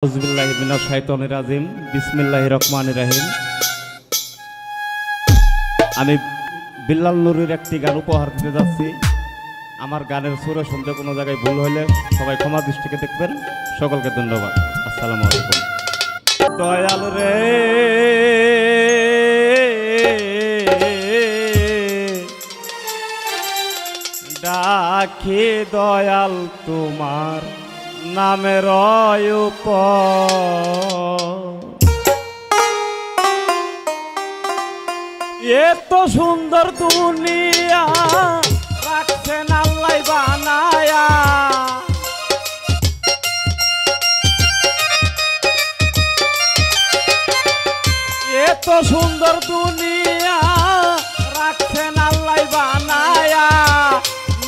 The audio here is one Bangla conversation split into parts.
আউযুবিল্লাহি মিনাশ শাইতানির রাজিম। বিসমিল্লাহির রহমানির রহিম। আমি বিল্লাল নুরীর একটি গান উপহার দিতে যাচ্ছি। আমার গানের সুরে শুনতে কোনো জায়গায় ভুল হলে সবাই ক্ষমা দৃষ্টিতে দেখবেন। সকলকে ধন্যবাদ। আসসালামু আলাইকুম। দয়াল রে ডাকি দয়াল তোমার নামের এত সুন্দর দুনিয়া রাখছেন আল্লাহ বানায়া, এত সুন্দর দুনিয়া রাখছেন আল্লাহ বানায়া।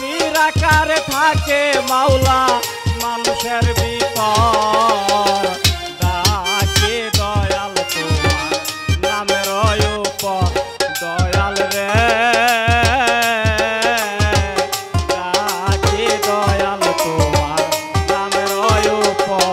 নিরাকারে থাকে মাওলা মানুষের ভিতর, ডাকে দয়াল তোমার নামের উপর। দয়াল রে ডাকে দয়াল তোমার নামের উপর।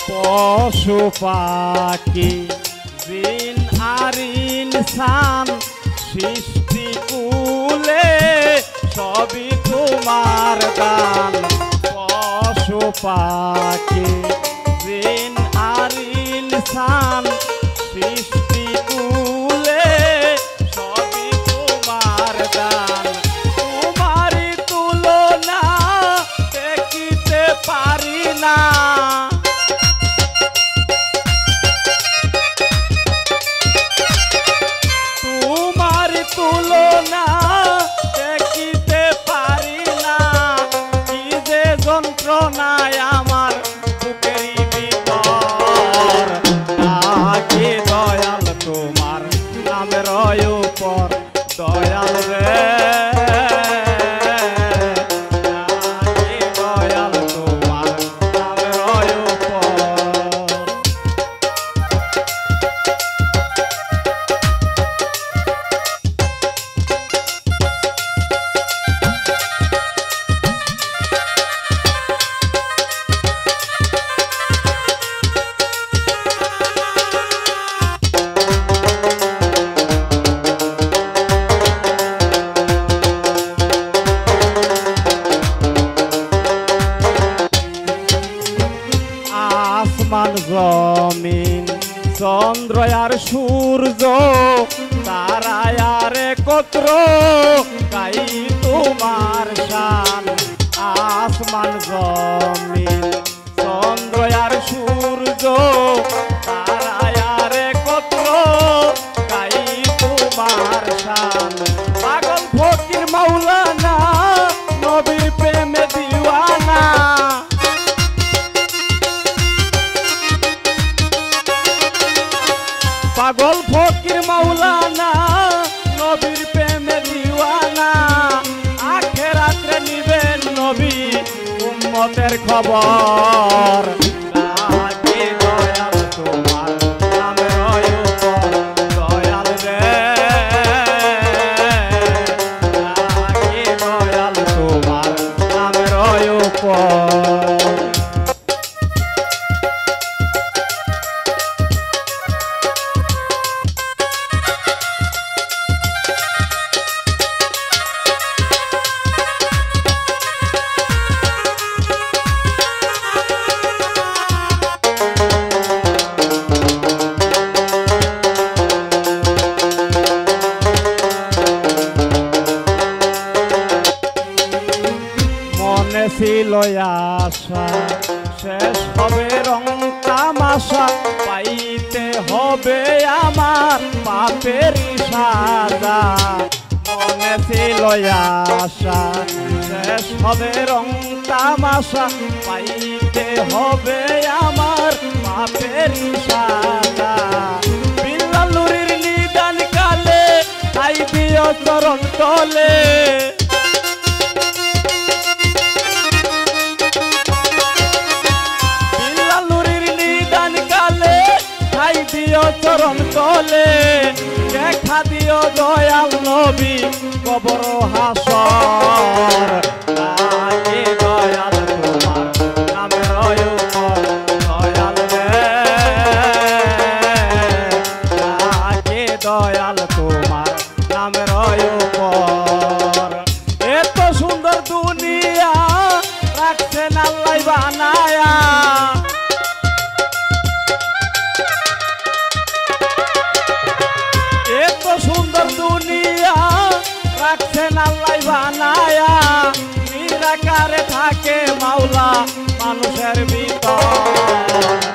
পশু পাখি জিন আর ইনসান সৃষ্টি কুলে সবই তোমার দান। পশু পাখি জিন আর ইনসান সৃষ্টি কুলে সবই তোমার দান। তোমারই তুলনা দেখিতে পারি না, তুলনা দেখিতে পারি না। কি যে যন্ত্রণায় আমার বুকেরই ভিতর, ডাকে দয়াল তোমার নামের উপর। দয়াল রে ডাকে দয়াল তোমার নামের উপর। আসমান জমিন চন্দ্র আর সূর্য তারা আর একত্র গাই তোমার শান। আসমান জমিন চন্দ্র আর সূর্য তারা আর একত্র গাই তোমার শান। পাগল ফকির মাওলানা নবীর প্রেমে দিওয়ানা, পাগল ফকির মাওলানা নবীর প্রেমে দিওয়ানা। আখেরাতে নিবেন নবী উম্মতের খবর, ডাকে দয়াল তোমার নামের উপর। দয়াল রে ডাকে দয়াল তোমার নামের উপর। মনে ছিল আশা শেষ হবে রং তামাশা, পাইতে হবে আমার পাপের সাজা। মনে ছিল আশা শেষ হবে রং তামাশা পাইতে হবে আমার বাপের সাজা বিল্লাল নুরির নিদান কালে তাই দিও চরণ তলে বিল্লাল নুরির নিদান কালে তাই দিও চরণ তলে দেখা দিও দয়াল নবী কবর হাসর লাগে দয়াল তোমার নামের উপর দয়াল রে লাগে দয়াল তোমার নামের উপর এত সুন্দর দুনিয়া রাখছেন আল্লাহ বানায়া এত সুন্দর দুনিয়া রাখছেন আল্লাহ বানায়া নিরাকারে থাকে মাওলা মানুষের ভিতর